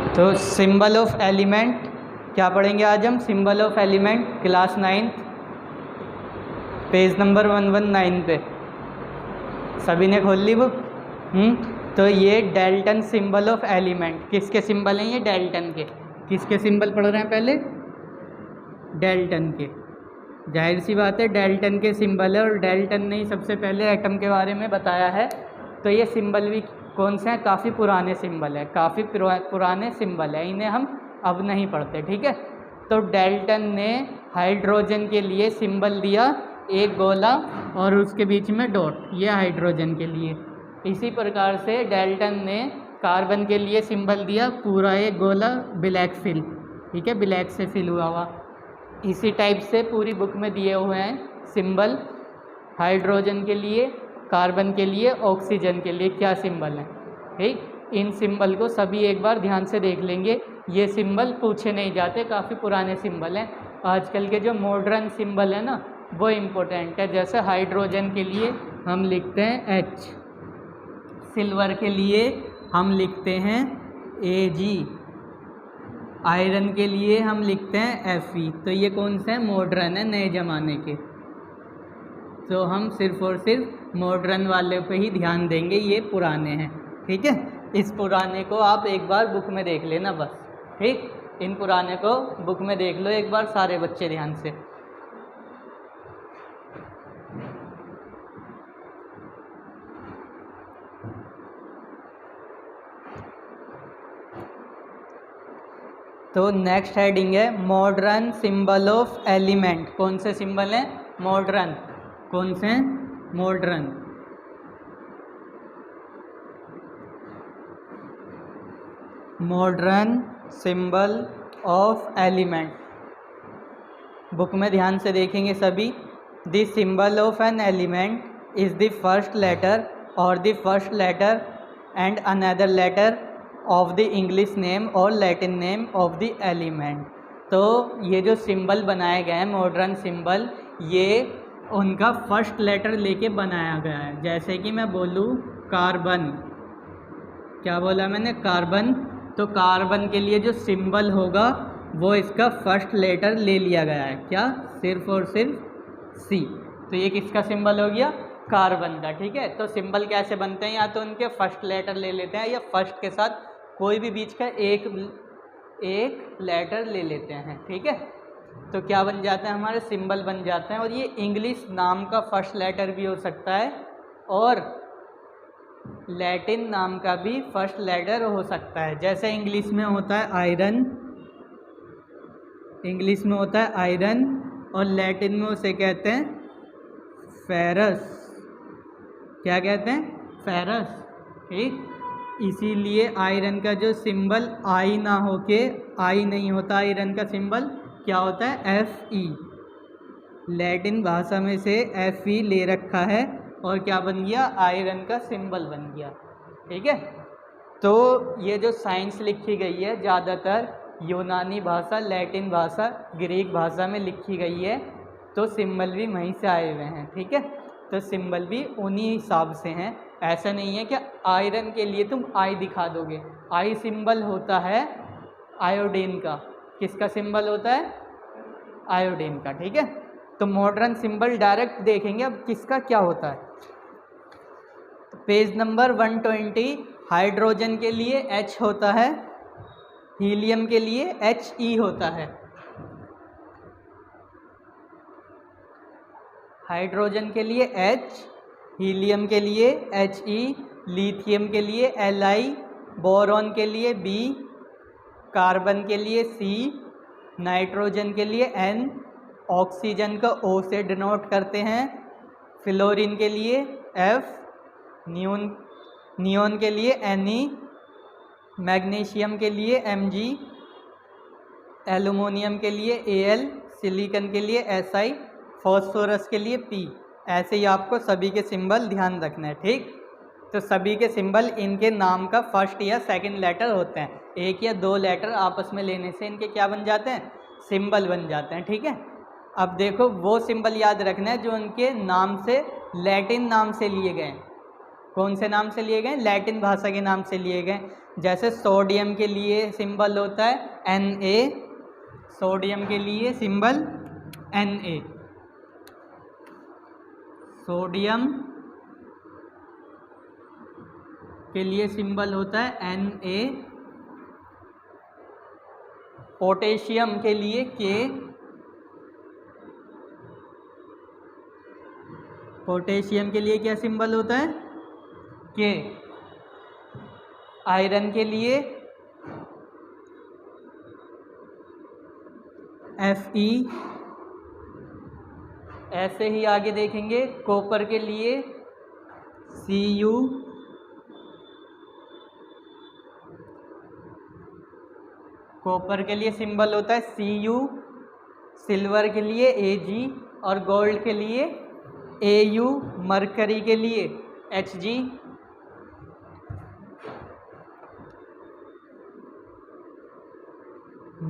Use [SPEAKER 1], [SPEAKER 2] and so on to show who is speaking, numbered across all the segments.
[SPEAKER 1] तो symbol of element क्या पढ़ेंगे आज हम? Symbol of element class 9 page number 119 पे सभी ने खोल ली बुक? तो ये डेल्टन सिंबल ऑफ एलिमेंट किसके सिंबल हैं? ये डेल्टन के। किसके सिंबल पढ़ रहे हैं पहले? डेल्टन के। जाहिर सी बात है डेल्टन के सिंबल है, और डेल्टन ने ही सबसे पहले एटम के बारे में बताया है। तो ये सिंबल भी कौन से हैं? काफ़ी पुराने सिंबल है, काफ़ी पुराने सिंबल है, इन्हें हम अब नहीं पढ़ते, ठीक है। तो डेल्टन ने हाइड्रोजन के लिए सिंबल दिया एक गोला और उसके बीच में डॉट, ये हाइड्रोजन के लिए। इसी प्रकार से डेल्टन ने कार्बन के लिए सिंबल दिया पूरा एक गोला ब्लैक फिल, ठीक है, ब्लैक से फिल हुआ हुआ। इसी टाइप से पूरी बुक में दिए हुए हैं सिंबल, हाइड्रोजन के लिए, कार्बन के लिए, ऑक्सीजन के लिए क्या सिंबल है, ठीक। इन सिंबल को सभी एक बार ध्यान से देख लेंगे। ये सिंबल पूछे नहीं जाते, काफ़ी पुराने सिंबल हैं। आजकल के जो मॉडर्न सिंबल है ना वो इम्पोर्टेंट है। जैसे हाइड्रोजन के लिए हम लिखते हैं H, सिल्वर के लिए हम लिखते हैं Ag, आयरन के लिए हम लिखते हैं Fe। तो ये कौन से हैं? मॉडर्न है, नए ज़माने के। तो हम सिर्फ और सिर्फ मॉडर्न वाले पे ही ध्यान देंगे, ये पुराने हैं, ठीक है। इस पुराने को आप एक बार बुक में देख लेना बस, ठीक। इन पुराने को बुक में देख लो एक बार सारे बच्चे ध्यान से। तो नेक्स्ट हेडिंग है मॉडर्न सिंबल ऑफ एलिमेंट। कौन से सिंबल हैं? मॉडर्न। कौन से हैं? Modern. Modern symbol of element book में ध्यान से देखेंगे सभी। The symbol of an element is the first letter और the first letter and another letter of the English name और Latin name of the element. तो ये जो सिंबल बनाए गए हैं मॉडर्न सिंबल, ये उनका फर्स्ट लेटर लेके बनाया गया है। जैसे कि मैं बोलूँ कार्बन, क्या बोला मैंने? कार्बन। तो कार्बन के लिए जो सिंबल होगा वो इसका फर्स्ट लेटर ले लिया गया है, क्या? सिर्फ और सिर्फ C। तो ये किसका सिंबल हो गया? कार्बन का, ठीक है। तो सिंबल कैसे बनते हैं? या तो उनके फर्स्ट लेटर ले लेते हैं या फर्स्ट के साथ कोई भी बीच का एक लेटर ले लेते हैं, ठीक है। तो क्या बन जाता है? हमारे सिंबल बन जाते हैं। और ये इंग्लिश नाम का फर्स्ट लेटर भी हो सकता है और लैटिन नाम का भी फर्स्ट लेटर हो सकता है। जैसे इंग्लिश में होता है आयरन, इंग्लिश में होता है आयरन और लैटिन में उसे कहते हैं फेरस। क्या कहते हैं? फेरस, ठीक। इसीलिए आयरन का जो सिंबल आई ना होके, आई नहीं होता आयरन का सिंबल, क्या होता है? Fe। लैटिन भाषा में से Fe ले रखा है और क्या बन गया? आयरन का सिंबल बन गया, ठीक है। तो ये जो साइंस लिखी गई है ज़्यादातर यूनानी भाषा, लैटिन भाषा, ग्रीक भाषा में लिखी गई है। तो सिंबल भी वहीं से आए हुए हैं, ठीक है। तो सिंबल भी उन्हीं हिसाब से हैं। ऐसा नहीं है कि आयरन के लिए तुम आई दिखा दोगे। आई सिंबल होता है आयोडीन का। किसका सिंबल होता है? आयोडीन का, ठीक है। तो मॉडर्न सिंबल डायरेक्ट देखेंगे अब किसका क्या होता है। तो पेज नंबर 120, हाइड्रोजन के लिए H होता है, हीलियम के लिए He होता है। हाइड्रोजन के लिए H, हीलियम के लिए He, लिथियम के लिए Li, बोरॉन के लिए B, कार्बन के लिए C, नाइट्रोजन के लिए N, ऑक्सीजन का O से डिनोट करते हैं, फ्लोरीन के लिए F, नियोन के लिए Ne, मैग्नीशियम के लिए Mg, एल्युमिनियम के लिए Al, सिलिकॉन के लिए Si, फॉस्फोरस के लिए P। ऐसे ही आपको सभी के सिंबल ध्यान रखना है, ठीक। तो सभी के सिंबल इनके नाम का फर्स्ट या सेकंड लेटर होते हैं। एक या दो लेटर आपस में लेने से इनके क्या बन जाते हैं? सिंबल बन जाते हैं, ठीक है। अब देखो वो सिंबल याद रखना है जो उनके नाम से, लैटिन नाम से लिए गए। कौन से नाम से लिए गए? लैटिन भाषा के नाम से लिए गए। जैसे सोडियम के लिए सिंबल होता है Na, सोडियम के लिए सिंबल Na, सोडियम के लिए सिंबल होता है Na, पोटेशियम के लिए K, पोटेशियम के लिए क्या सिंबल होता है? K, आयरन के लिए Fe, ऐसे ही आगे देखेंगे कॉपर के लिए Cu, कॉपर के लिए सिंबल होता है Cu, सिल्वर के लिए Ag और गोल्ड के लिए Au, मरकरी के लिए Hg,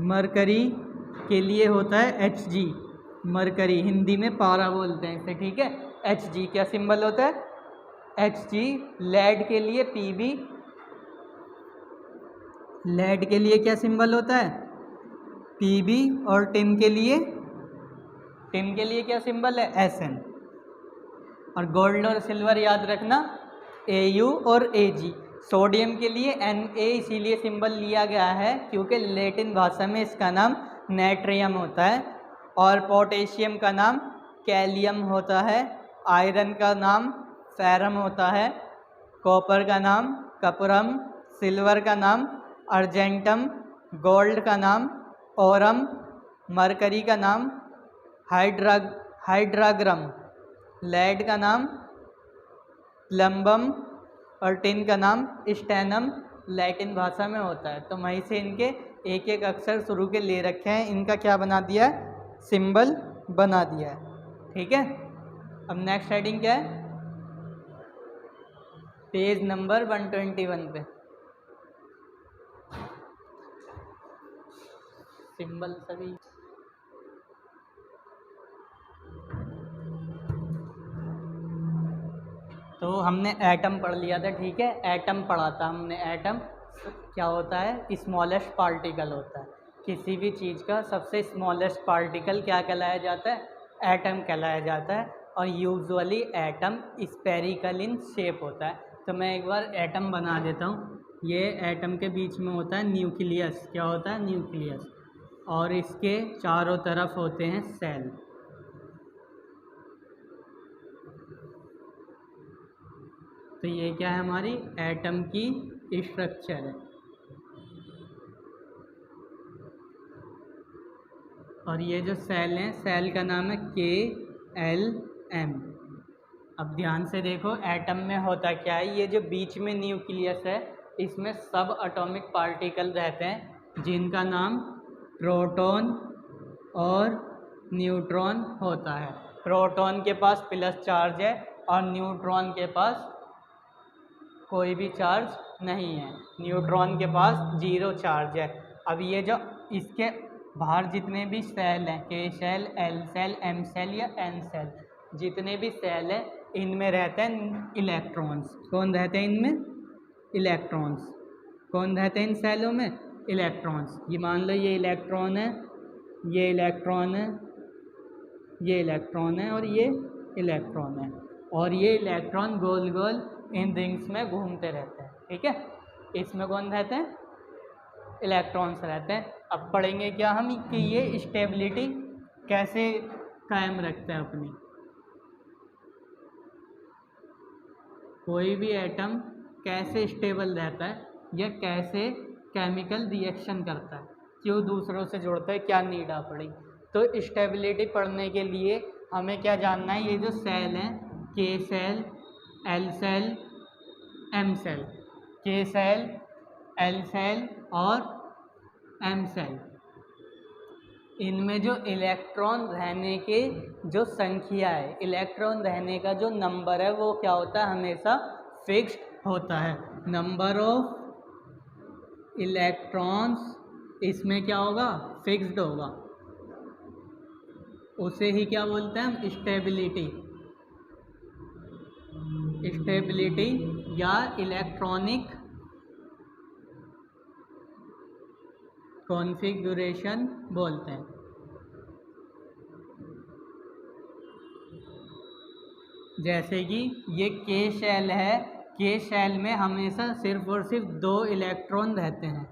[SPEAKER 1] मरकरी के लिए होता है Hg, मरकरी हिंदी में पारा बोलते हैं इसे, ठीक है। Hg क्या सिंबल होता है? Hg, लेड के लिए Pb, लेड के लिए क्या सिंबल होता है? Pb, और टिन के लिए क्या सिंबल है? Sn, और गोल्ड और सिल्वर याद रखना Au और Ag। सोडियम के लिए Na इसीलिए सिंबल लिया गया है क्योंकि लैटिन भाषा में इसका नाम नेट्रियम होता है, और पोटेशियम का नाम कैलियम होता है, आयरन का नाम फेरम होता है, कॉपर का नाम कपरम, सिल्वर का नाम अर्जेंटम, गोल्ड का नाम ओरम, मरकरी का नाम हाइड्राग्रम, लेड का नाम प्लम्बम और टिन का नाम स्टेनम लैटिन भाषा में होता है। तो वहीं से इनके एक एक अक्षर शुरू के ले रखे हैं, इनका क्या बना दिया है? सिंबल बना दिया है, ठीक है। अब नेक्स्ट हेडिंग क्या है? पेज नंबर 121 पे सिंबल सभी। तो हमने एटम पढ़ लिया था, ठीक है। एटम पढ़ा था हमने। एटम क्या होता है? स्मॉलेस्ट पार्टिकल होता है। किसी भी चीज़ का सबसे स्मॉलेस्ट पार्टिकल क्या कहलाया जाता है? एटम कहलाया जाता है। और usually atom spherical in shape होता है। तो मैं एक बार एटम बना देता हूँ। ये एटम के बीच में होता है न्यूक्लियस। क्या होता है? न्यूक्लियस। और इसके चारों तरफ होते हैं सेल। तो ये क्या है? हमारी एटम की स्ट्रक्चर है। और ये जो सेल हैं, सेल का नाम है KLM। अब ध्यान से देखो एटम में होता क्या है। ये जो बीच में न्यूक्लियस है, इसमें सब एटॉमिक पार्टिकल रहते हैं जिनका नाम प्रोटॉन और न्यूट्रॉन होता है। प्रोटॉन के पास प्लस चार्ज है और न्यूट्रॉन के पास कोई भी चार्ज नहीं है। न्यूट्रॉन के पास 0 चार्ज है। अब ये जो इसके बाहर जितने भी सेल हैं, K cell, L cell, M cell या N सेल, जितने भी सेल हैं इनमें रहते हैं इलेक्ट्रॉन्स। कौन रहते हैं इनमें? इलेक्ट्रॉन्स। कौन रहते हैं इन सेलों में? इलेक्ट्रॉन्स। ये मान लो ये इलेक्ट्रॉन है, ये इलेक्ट्रॉन है, ये इलेक्ट्रॉन है और ये इलेक्ट्रॉन है। और ये इलेक्ट्रॉन गोल गोल इन रिंग्स में घूमते रहते हैं, ठीक है। इसमें कौन रहते हैं? इलेक्ट्रॉन्स रहते हैं। अब पढ़ेंगे क्या हम कि ये स्टेबिलिटी कैसे कायम रखते हैं अपनी। कोई भी एटम कैसे स्टेबल रहता है या कैसे केमिकल रिएक्शन करता है, क्यों दूसरों से जुड़ता है, क्या नीड आ पड़ी। तो स्टेबिलिटी पढ़ने के लिए हमें क्या जानना है? ये जो सेल हैं, K cell, L cell, M cell, K cell, L cell और M सेल, इनमें जो इलेक्ट्रॉन रहने के जो संख्या है, इलेक्ट्रॉन रहने का जो नंबर है, वो क्या होता है? हमेशा फिक्स्ड होता है। नंबर ऑफ इलेक्ट्रॉन्स इसमें क्या होगा? फिक्स्ड होगा। उसे ही क्या बोलते हैं हम? स्टेबिलिटी। स्टेबिलिटी या इलेक्ट्रॉनिक कॉन्फ़िगरेशन बोलते हैं। जैसे कि ये के शेल है, के शेल में हमेशा सिर्फ और सिर्फ 2 इलेक्ट्रॉन रहते हैं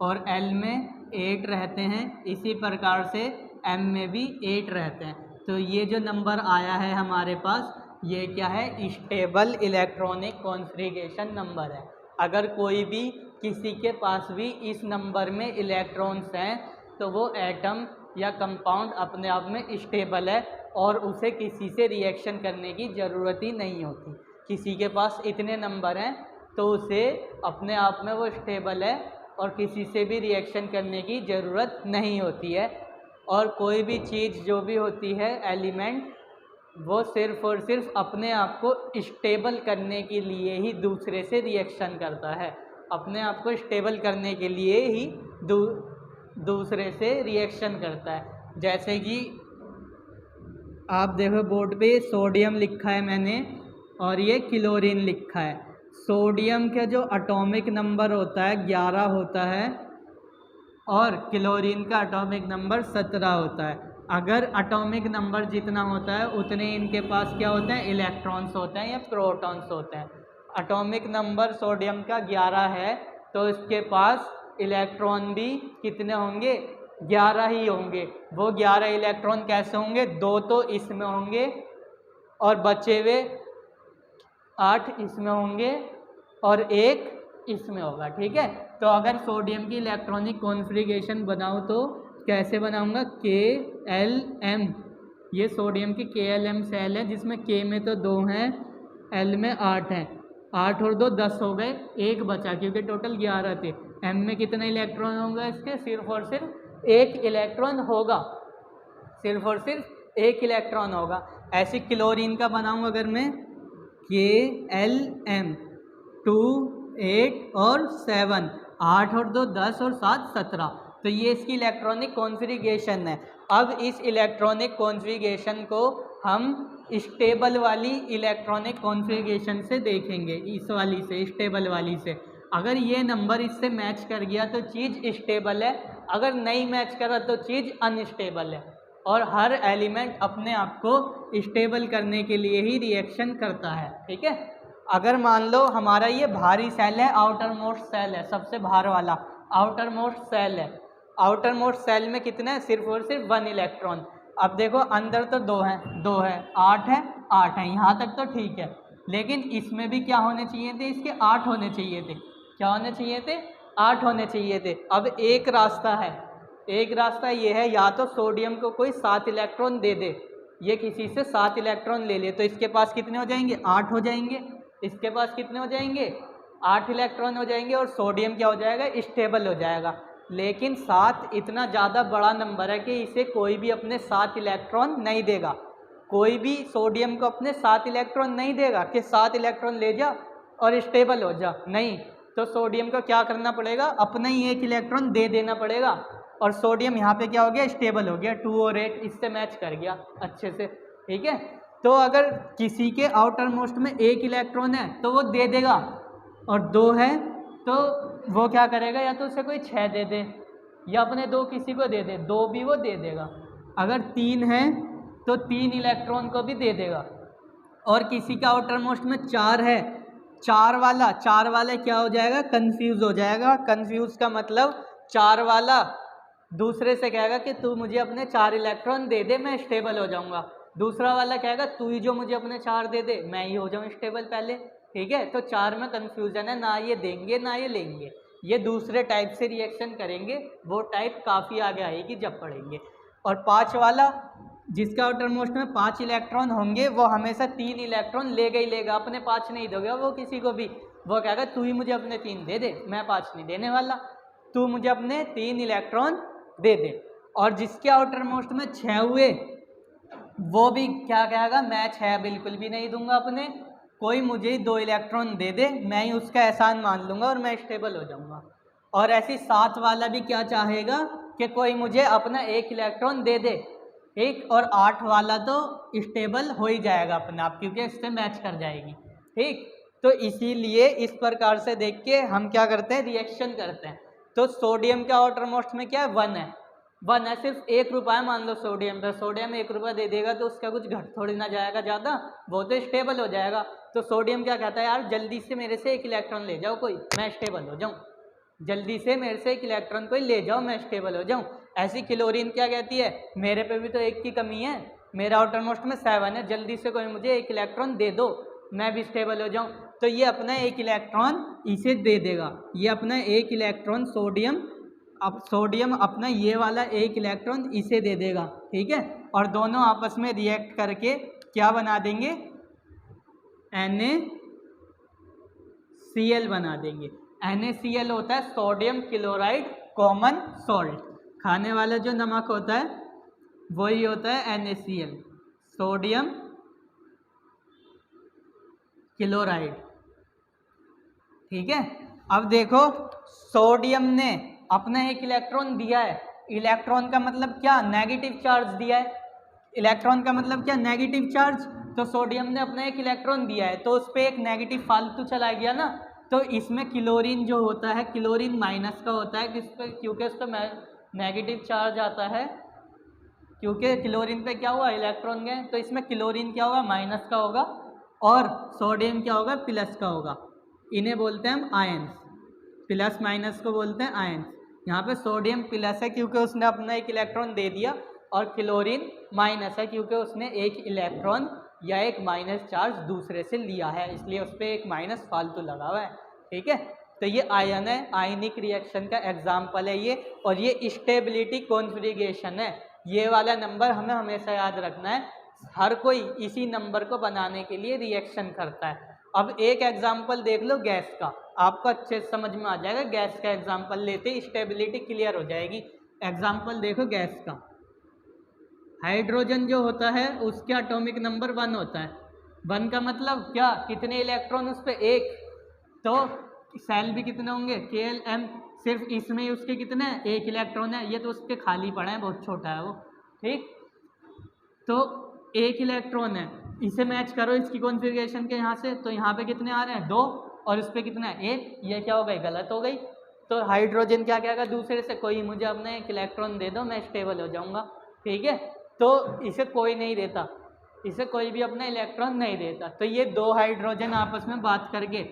[SPEAKER 1] और एल में 8 रहते हैं। इसी प्रकार से एम में भी 8 रहते हैं। तो ये जो नंबर आया है हमारे पास, ये क्या है? स्टेबल इलेक्ट्रॉनिक कॉन्फ़िगरेशन नंबर है। अगर कोई भी किसी के पास भी इस नंबर में इलेक्ट्रॉन्स हैं तो वो एटम या कंपाउंड अपने आप में स्टेबल है और उसे किसी से रिएक्शन करने की ज़रूरत ही नहीं होती। किसी के पास इतने नंबर हैं तो उसे अपने आप में वो स्टेबल है और किसी से भी रिएक्शन करने की ज़रूरत नहीं होती है। और कोई भी चीज़ जो भी होती है एलिमेंट, वो सिर्फ़ और सिर्फ अपने आप को स्टेबल करने के लिए ही दूसरे से रिएक्शन करता है। अपने आप को स्टेबल करने के लिए ही दूसरे से रिएक्शन करता है। जैसे कि आप देखो बोर्ड पे सोडियम लिखा है मैंने और ये क्लोरीन लिखा है। सोडियम का जो एटॉमिक नंबर होता है 11 होता है और क्लोरीन का एटॉमिक नंबर 17 होता है। अगर एटॉमिक नंबर जितना होता है उतने इनके पास क्या होते हैं? इलेक्ट्रॉन्स होते हैं या प्रोटॉन्स होते हैं। एटॉमिक नंबर सोडियम का 11 है तो इसके पास इलेक्ट्रॉन भी कितने होंगे? 11 ही होंगे। वो 11 इलेक्ट्रॉन कैसे होंगे? 2 तो इसमें होंगे और बचे हुए 8 इसमें होंगे और 1 इसमें होगा। ठीक है, तो अगर सोडियम की इलेक्ट्रॉनिक कॉन्फ़िगरेशन बनाऊँ तो कैसे बनाऊंगा? KLM, ये सोडियम की KLM सेल है जिसमें K में तो 2 हैं, L में 8 हैं। 8 और 2 10 हो गए, 1 बचा क्योंकि टोटल 11 थे। M में कितना इलेक्ट्रॉन होगा इसके? सिर्फ और सिर्फ 1 इलेक्ट्रॉन होगा, सिर्फ और सिर्फ 1 इलेक्ट्रॉन होगा। ऐसे क्लोरीन का बनाऊँ अगर मैं KLM 2 8 और 7, 8 और 2 10 और 7 17, तो ये इसकी इलेक्ट्रॉनिक कॉन्फ़िगरेशन है। अब इस इलेक्ट्रॉनिक कॉन्फ़िगरेशन को हम स्टेबल वाली इलेक्ट्रॉनिक कॉन्फ़िगरेशन से देखेंगे, इस वाली से, स्टेबल वाली से। अगर ये नंबर इससे मैच कर गया तो चीज़ स्टेबल है, अगर नहीं मैच करा तो चीज़ अनस्टेबल है। और हर एलिमेंट अपने आप को स्टेबल करने के लिए ही रिएक्शन करता है। ठीक है, अगर मान लो हमारा ये भारी सेल है, आउटर मोस्ट सेल है, सबसे बाहर वाला आउटर मोस्ट सेल है। आउटर मोस्ट सेल में कितने हैं? सिर्फ और सिर्फ 1 इलेक्ट्रॉन। अब देखो अंदर तो 2 हैं, 2 है, 8 है, 8 है, यहाँ तक तो ठीक है। लेकिन इसमें भी क्या होने चाहिए थे? इसके 8 होने चाहिए थे। क्या होने चाहिए थे? 8 होने चाहिए थे। अब एक रास्ता है, एक रास्ता ये है, या तो सोडियम को कोई 7 इलेक्ट्रॉन दे दे, ये किसी से 7 इलेक्ट्रॉन ले ले तो इसके पास कितने हो जाएंगे? 8 हो जाएंगे। इसके पास कितने हो जाएंगे? 8 इलेक्ट्रॉन हो जाएंगे और सोडियम क्या हो जाएगा? स्टेबल हो जाएगा। लेकिन 7 इतना ज़्यादा बड़ा नंबर है कि इसे कोई भी अपने 7 इलेक्ट्रॉन नहीं देगा। कोई भी सोडियम को अपने 7 इलेक्ट्रॉन नहीं देगा कि 7 इलेक्ट्रॉन ले जा और स्टेबल हो जा, नहीं। तो सोडियम को क्या करना पड़ेगा? अपना ही 1 इलेक्ट्रॉन दे देना पड़ेगा और सोडियम यहाँ पे क्या हो गया? स्टेबल हो गया। 2 और 8 इससे मैच कर गया अच्छे से। ठीक है, तो अगर किसी के आउटर मोस्ट में 1 इलेक्ट्रॉन है तो वो दे देगा और 2 है तो वो क्या करेगा? या तो उसे कोई 6 दे दे या अपने 2 किसी को दे दे, 2 भी वो दे देगा। अगर 3 है तो 3 इलेक्ट्रॉन को भी दे देगा। और किसी का आउटर मोस्ट में 4 है, 4 वाला क्या हो जाएगा? कंफ्यूज हो जाएगा। कंफ्यूज का मतलब 4 वाला दूसरे से कहेगा कि तू मुझे अपने 4 इलेक्ट्रॉन दे दे, मैं स्टेबल हो जाऊंगा। दूसरा वाला कहेगा तू ही जो मुझे अपने 4 दे दे, मैं ही हो जाऊँ स्टेबल पहले। ठीक है, तो 4 में कन्फ्यूजन है, ना ये देंगे ना ये लेंगे, ये दूसरे टाइप से रिएक्शन करेंगे। वो टाइप काफ़ी आगे आएगी जब पढ़ेंगे। और 5 वाला, जिसका आउटर मोस्ट में 5 इलेक्ट्रॉन होंगे, वो हमेशा 3 इलेक्ट्रॉन लेगा ही लेगा, अपने 5 नहीं दोगे वो किसी को भी। वो कहेगा तू ही मुझे अपने 3 दे दे, मैं 5 नहीं देने वाला, तू मुझे अपने 3 इलेक्ट्रॉन दे दे। और जिसके आउटर मोस्ट में 6 हुए वो भी क्या कहेगा? मैं 6 बिल्कुल भी नहीं दूंगा अपने, कोई मुझे ही 2 इलेक्ट्रॉन दे दे, मैं ही उसका एहसान मान लूँगा और मैं स्टेबल हो जाऊँगा। और ऐसी 7 वाला भी क्या चाहेगा कि कोई मुझे अपना 1 इलेक्ट्रॉन दे दे। ठीक, और 8 वाला तो स्टेबल हो ही जाएगा अपने आप क्योंकि इससे मैच कर जाएगी। ठीक, तो इसीलिए इस प्रकार से देख के हम क्या करते हैं, रिएक्शन करते हैं। तो सोडियम का आउटर मोस्ट में क्या है, 1 है, 1 है, सिर्फ 1 रुपया मान लो सोडियम पे, सोडियम 1 रुपया दे देगा तो उसका कुछ घट थोड़ी ना जाएगा ज़्यादा, वो तो स्टेबल हो जाएगा। तो सोडियम क्या कहता है, यार जल्दी से मेरे से 1 इलेक्ट्रॉन ले जाओ कोई, मैं स्टेबल हो जाऊँ, जल्दी से मेरे से 1 इलेक्ट्रॉन कोई ले जाओ, मैं स्टेबल हो जाऊँ। ऐसी क्लोरीन क्या कहती है, मेरे पे भी तो 1 की कमी है, मेरा आउटर मोस्ट में 7 है, जल्दी से कोई मुझे 1 इलेक्ट्रॉन दे दो, मैं भी स्टेबल हो जाऊँ। तो ये अपना 1 इलेक्ट्रॉन इसे दे देगा, ये अपना 1 इलेक्ट्रॉन सोडियम, अब सोडियम अपना ये वाला 1 इलेक्ट्रॉन इसे दे देगा, ठीक है। और दोनों आपस में रिएक्ट करके क्या बना देंगे, NaCl बना देंगे। NaCl होता है सोडियम क्लोराइड कॉमन सॉल्ट, खाने वाला जो नमक होता है वही होता है NaCl, सोडियम क्लोराइड, ठीक है। अब देखो सोडियम ने अपना 1 इलेक्ट्रॉन दिया है, इलेक्ट्रॉन का मतलब क्या, नेगेटिव चार्ज दिया है, इलेक्ट्रॉन का मतलब क्या, नेगेटिव चार्ज। तो सोडियम ने अपना 1 इलेक्ट्रॉन दिया है तो उस पर एक नेगेटिव फालतू चला गया ना, तो इसमें क्लोरीन जो होता है, क्लोरीन माइनस का होता है, किस पे, क्योंकि उस पर नेगेटिव चार्ज आता है, क्योंकि क्लोरीन पे क्या हुआ, इलेक्ट्रॉन गए, तो इसमें क्लोरीन क्या होगा, माइनस का होगा, और सोडियम क्या होगा, प्लस का होगा। इन्हें बोलते हैं हम आयंस, प्लस माइनस को बोलते हैं आयंस। यहाँ पे सोडियम प्लस है क्योंकि उसने अपना 1 इलेक्ट्रॉन दे दिया, और क्लोरीन माइनस है क्योंकि उसने 1 इलेक्ट्रॉन या 1 माइनस चार्ज दूसरे से लिया है, इसलिए उस पर 1 माइनस फालतू लगा हुआ है, ठीक है। तो ये आयन है, आयनिक रिएक्शन का एग्जाम्पल है ये, और ये स्टेबिलिटी कॉन्फ़िगरेशन है। ये वाला नंबर हमें हमेशा याद रखना है, हर कोई इसी नंबर को बनाने के लिए रिएक्शन करता है। अब एक एग्जाम्पल देख लो गैस का, आपको अच्छे से समझ में आ जाएगा, गैस का एग्जाम्पल लेते ही स्टेबिलिटी क्लियर हो जाएगी। एग्जाम्पल देखो गैस का, हाइड्रोजन जो होता है उसके एटॉमिक नंबर 1 होता है, 1 का मतलब क्या, कितने इलेक्ट्रॉन उस पर, 1, तो सेल भी कितने होंगे, KLM, सिर्फ इसमें उसके कितने हैं, 1 इलेक्ट्रॉन है, ये तो उसके खाली पड़ा है, बहुत छोटा है वो, ठीक। तो 1 इलेक्ट्रॉन है, इसे मैच करो इसकी कॉन्फ़िगरेशन के यहाँ से, तो यहाँ पे कितने आ रहे हैं, 2, और इस पर कितना है, 1, ये क्या हो गई, गलत हो गई। तो हाइड्रोजन क्या कहेगा दूसरे से, कोई मुझे अपना 1 इलेक्ट्रॉन दे दो, मैं स्टेबल हो जाऊँगा, ठीक है। तो इसे कोई नहीं देता, इसे कोई भी अपना इलेक्ट्रॉन नहीं देता। तो ये 2 हाइड्रोजन आपस में बात करके,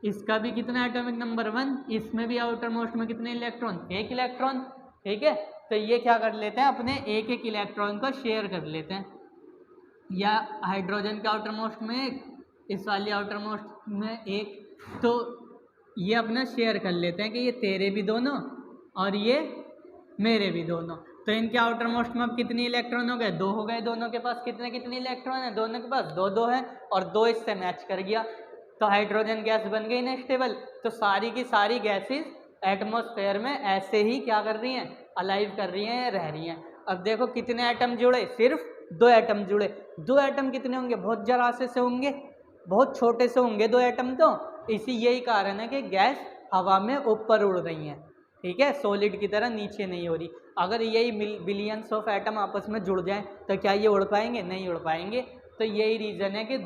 [SPEAKER 1] इसका भी कितना एटॉमिक नंबर 1, इसमें भी आउटर मोस्ट में कितने इलेक्ट्रॉन, 1 इलेक्ट्रॉन, ठीक है। तो ये क्या कर लेते हैं, अपने 1-1 इलेक्ट्रॉन को शेयर कर लेते हैं, या हाइड्रोजन के आउटर मोस्ट में 1, इस वाली आउटर मोस्ट में 1, तो ये अपना शेयर कर लेते हैं कि ये तेरे भी दोनों और ये मेरे भी दोनों। तो इनके आउटर मोस्ट में अब कितनी इलेक्ट्रॉन हो गए, 2 हो गए, दोनों के पास कितने कितने इलेक्ट्रॉन है, दोनों के पास 2-2 है, और 2 इससे मैच कर गया, तो हाइड्रोजन गैस बन गई ना स्टेबल। तो सारी की सारी गैसेस एटमॉस्फेयर में ऐसे ही क्या कर रही हैं, अलाइव कर रही हैं, रह रही हैं। अब देखो कितने एटम जुड़े, सिर्फ 2 एटम जुड़े, 2 एटम कितने होंगे, बहुत जरा से होंगे, बहुत छोटे से होंगे 2 एटम। तो इसी यही कारण है कि गैस हवा में ऊपर उड़ रही हैं, ठीक है, सॉलिड की तरह नीचे नहीं हो रही। अगर यही बिलियंस ऑफ एटम आपस में जुड़ जाएं तो क्या ये उड़ पाएंगे, नहीं उड़ पाएंगे। तो यही रीज़न है कि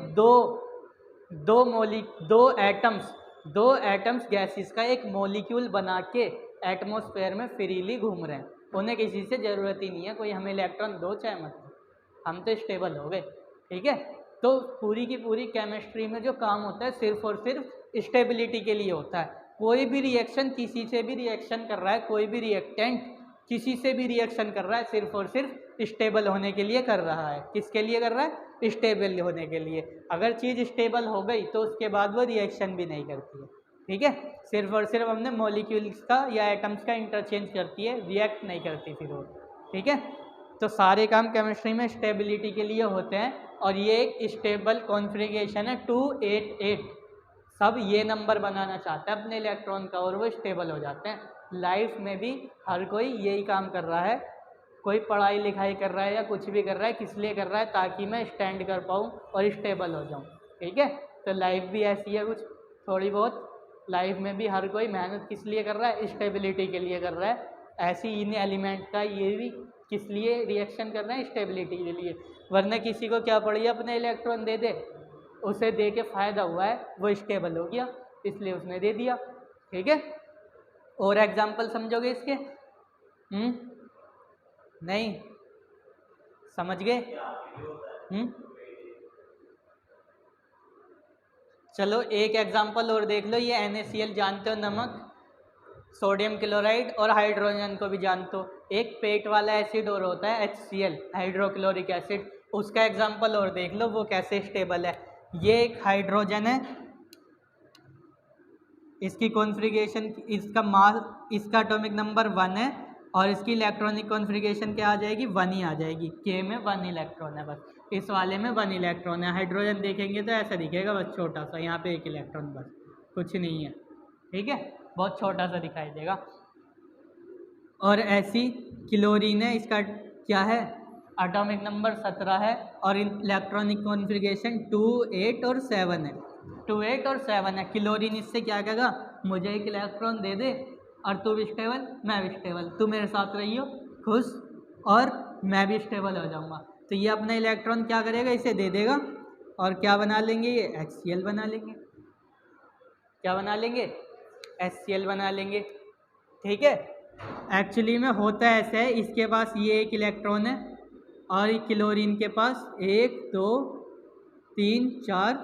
[SPEAKER 1] दो एटम्स गैसेस का एक मॉलिक्यूल बना के एटमॉस्फेयर में फ्रीली घूम रहे हैं, उन्हें किसी से ज़रूरत ही नहीं है कोई हमें इलेक्ट्रॉन दो चाहे मत दो, हम तो स्टेबल हो गए, ठीक है। तो पूरी की पूरी केमिस्ट्री में जो काम होता है सिर्फ और सिर्फ स्टेबिलिटी के लिए होता है। कोई भी रिएक्शन किसी से भी रिएक्शन कर रहा है, कोई भी रिएक्टेंट किसी से भी रिएक्शन कर रहा है, सिर्फ और सिर्फ स्टेबल होने के लिए कर रहा है। किसके लिए कर रहा है, स्टेबल होने के लिए। अगर चीज़ स्टेबल हो गई तो उसके बाद वो रिएक्शन भी नहीं करती है, ठीक है। सिर्फ और सिर्फ हमने मॉलिक्यूल्स का या एटम्स का इंटरचेंज करती है, रिएक्ट नहीं करती फिर वो, ठीक है। तो सारे काम केमिस्ट्री में स्टेबिलिटी के लिए होते हैं, और ये एक स्टेबल कॉन्फ़िगरेशन है 288। सब ये नंबर बनाना चाहता है अपने इलेक्ट्रॉन का और वो स्टेबल हो जाते हैं। लाइफ में भी हर कोई यही काम कर रहा है, कोई पढ़ाई लिखाई कर रहा है या कुछ भी कर रहा है, किस लिए कर रहा है, ताकि मैं स्टैंड कर पाऊँ और स्टेबल हो जाऊँ, ठीक है। तो लाइफ भी ऐसी है कुछ थोड़ी बहुत, लाइफ में भी हर कोई मेहनत किस लिए कर रहा है, स्टेबिलिटी के लिए कर रहा है। ऐसी इन एलिमेंट का ये भी किस लिए रिएक्शन कर रहे हैं, स्टेबिलिटी के लिए। वरना किसी को क्या पड़ी अपने इलेक्ट्रॉन दे दे, उसे दे के फ़ायदा हुआ है, वो स्टेबल हो गया, इसलिए उसने दे दिया। ठीक है, और एग्जाम्पल समझोगे इसके? नहीं समझ गए? चलो एक एग्जाम्पल और देख लो। ये NaCl जानते हो, नमक, सोडियम क्लोराइड, और हाइड्रोजन को भी जानते हो। एक पेट वाला एसिड और होता है HCl, हाइड्रोक्लोरिक एसिड, उसका एग्जाम्पल और देख लो वो कैसे स्टेबल है। ये एक हाइड्रोजन है, इसकी कॉन्फ़िगरेशन, इसका मास, इसका एटॉमिक नंबर 1 है, और इसकी इलेक्ट्रॉनिक कॉन्फ़िगरेशन क्या आ जाएगी? 1 ही आ जाएगी। K में 1 इलेक्ट्रॉन है बस, इस वाले में 1 इलेक्ट्रॉन है। हाइड्रोजन देखेंगे तो ऐसा दिखेगा बस छोटा सा, यहाँ पे 1 इलेक्ट्रॉन बस, कुछ नहीं है। ठीक है, बहुत छोटा सा दिखाई देगा। और ऐसी क्लोरीन है, इसका क्या है? एटॉमिक नंबर 17 है, और इलेक्ट्रॉनिक कॉन्फ़िगरेशन 2, 8 और 7 है। 2, 8 और 7 है। क्लोरीन इससे क्या कहेगा? मुझे एक इलेक्ट्रॉन दे दे, और तू भी स्टेबल, मैं भी स्टेबल, तू मेरे साथ रहियो खुश, और मैं भी स्टेबल हो जाऊंगा। तो ये अपना इलेक्ट्रॉन क्या करेगा? इसे दे देगा, और क्या बना लेंगे? ये HCl बना लेंगे। क्या बना लेंगे? HCl बना लेंगे। ठीक है, एक्चुअली में होता ऐसा है, इसके पास ये 1 इलेक्ट्रॉन है, और क्लोरीन के पास 1, 2, 3, 4,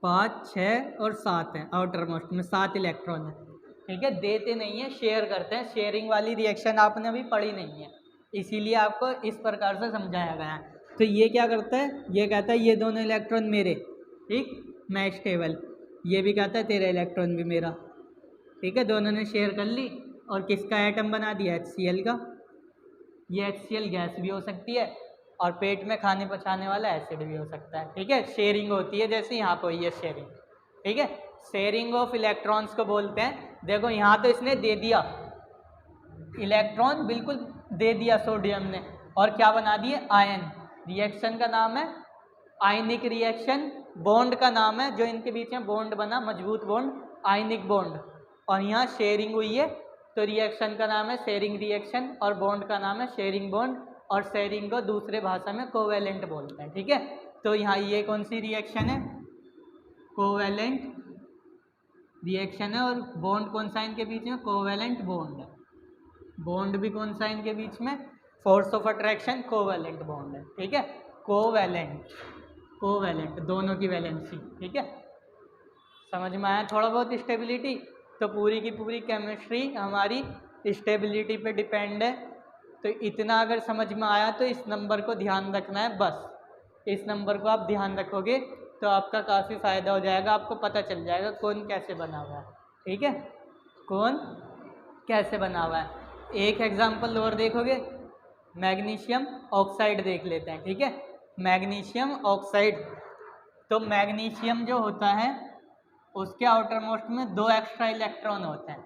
[SPEAKER 1] 5, 6 और 7 है। आउटर मोस्ट में 7 इलेक्ट्रॉन है। ठीक है, देते नहीं है, शेयर करते हैं। शेयरिंग वाली रिएक्शन आपने अभी पढ़ी नहीं है, इसीलिए आपको इस प्रकार से समझाया गया है। तो ये क्या करता है? ये कहता है ये दोनों इलेक्ट्रॉन मेरे, ठीक, मैं स्टेबल। ये भी कहता है तेरा इलेक्ट्रॉन भी मेरा। ठीक है, दोनों ने शेयर कर ली, और किसका एटम बना दिया? HCl का। ये HCl गैस भी हो सकती है, और पेट में खाने पचाने वाला एसिड भी हो सकता है। ठीक है, शेयरिंग होती है, जैसे यहाँ पर हुई है शेयरिंग। ठीक है, शेयरिंग ऑफ इलेक्ट्रॉन्स को बोलते हैं। देखो यहाँ तो इसने दे दिया इलेक्ट्रॉन, बिल्कुल दे दिया सोडियम ने, और क्या बना दिए? आयन। रिएक्शन का नाम है आयनिक रिएक्शन, बॉन्ड का नाम है, जो इनके बीच में बॉन्ड बना, मजबूत बॉन्ड, आयनिक बॉन्ड। और यहाँ शेयरिंग हुई है, तो रिएक्शन का नाम है शेयरिंग रिएक्शन, और बॉन्ड का नाम है शेयरिंग बॉन्ड, और शेयरिंग को दूसरे भाषा में कोवेलेंट बोलते हैं। ठीक है, तो यहाँ ये कौन सी रिएक्शन है? कोवेलेंट रिएक्शन है, और बॉन्ड कौन सा इनके बीच में? कोवेलेंट बॉन्ड है। बॉन्ड भी कौन सा इनके बीच में? Force of attraction, covalent bond है। ठीक है, कोवेलेंट, कोवेलेंट, दोनों की वैलेंसी। ठीक है, समझ में आया थोड़ा बहुत स्टेबिलिटी? तो पूरी की पूरी केमिस्ट्री हमारी स्टेबिलिटी पे डिपेंड है। तो इतना अगर समझ में आया तो इस नंबर को ध्यान रखना है बस। इस नंबर को आप ध्यान रखोगे तो आपका काफ़ी फ़ायदा हो जाएगा, आपको पता चल जाएगा कौन कैसे बना हुआ है। ठीक है, कौन कैसे बना हुआ है। एक एग्जाम्पल और देखोगे, मैग्नीशियम ऑक्साइड देख लेते हैं। ठीक है, मैग्नीशियम ऑक्साइड, तो मैग्नीशियम जो होता है उसके आउटर मोस्ट में 2 एक्स्ट्रा इलेक्ट्रॉन होते हैं,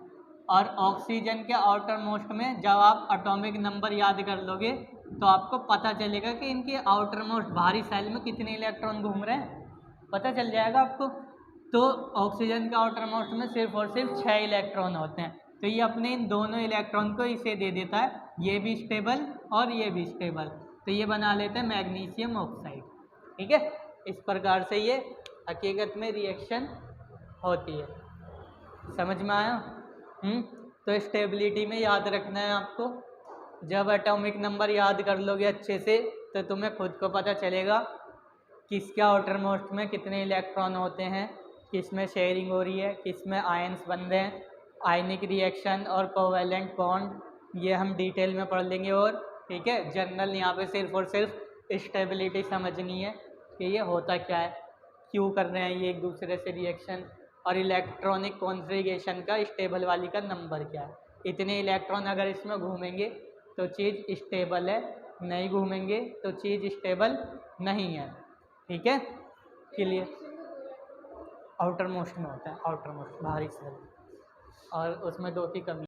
[SPEAKER 1] और ऑक्सीजन के आउटर मोस्ट में जब आप एटॉमिक नंबर याद कर लोगे तो आपको पता चलेगा कि इनके आउटर मोस्ट बाहरी सेल में कितने इलेक्ट्रॉन घूम रहे हैं, पता चल जाएगा आपको। तो ऑक्सीजन के आउटर मोस्ट में सिर्फ और सिर्फ 6 इलेक्ट्रॉन होते हैं, तो ये अपने इन दोनों इलेक्ट्रॉन को इसे दे देता है, ये भी स्टेबल और ये भी स्टेबल, तो ये बना लेते हैं मैग्नीशियम ऑक्साइड। ठीक है, इस प्रकार से ये हकीकत में रिएक्शन होती है। समझ में आया? तो स्टेबिलिटी में याद रखना है आपको, जब एटॉमिक नंबर याद कर लोगे अच्छे से तो तुम्हें खुद को पता चलेगा किसके आउटर मोस्ट में कितने इलेक्ट्रॉन होते हैं, किस में शेयरिंग हो रही है, किस में आयंस बन रहे हैं, आयनिक रिएक्शन और कोवेलेंट बॉन्ड, ये हम डिटेल में पढ़ लेंगे। और ठीक है, जनरल यहाँ पे सिर्फ और सिर्फ स्टेबिलिटी समझनी है कि ये होता क्या है, क्यों कर रहे हैं ये एक दूसरे से रिएक्शन, और इलेक्ट्रॉनिक कॉन्फ़िगरेशन का स्टेबल वाली का नंबर क्या है। इतने इलेक्ट्रॉन अगर इसमें घूमेंगे तो चीज़ स्टेबल है, नहीं घूमेंगे तो चीज़ स्टेबल नहीं है। ठीक है, क्लियर? आउटर मोस्ट में होता है, आउटर मोस्ट बाहरी सेल, और उसमें 2 की कमी।